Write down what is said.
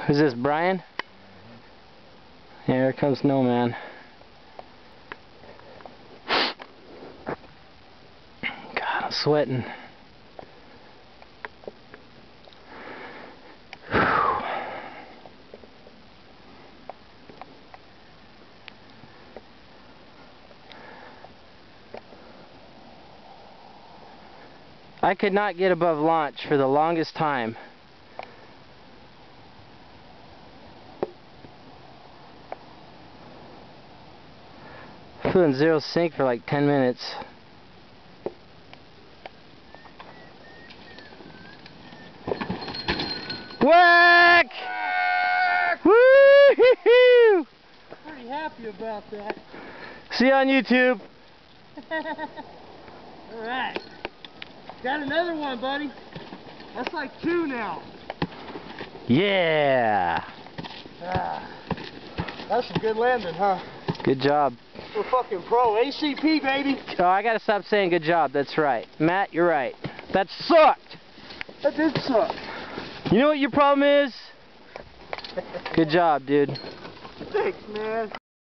Who's this, Brian? Yeah, here comes Snowman. God, I'm sweating. I could not get above launch for the longest time. Feeling zero sync for like 10 minutes. Whack! Woo-hoo-hoo! Pretty happy about that. See you on YouTube. Alright. Got another one, buddy. That's like 2 now. Yeah! That's some good landing, huh? Good job. We're fucking pro. ACP, baby. Oh, I gotta stop saying good job. That's right. Matt, you're right. That sucked! That did suck. You know what your problem is? Good job, dude. Thanks, man.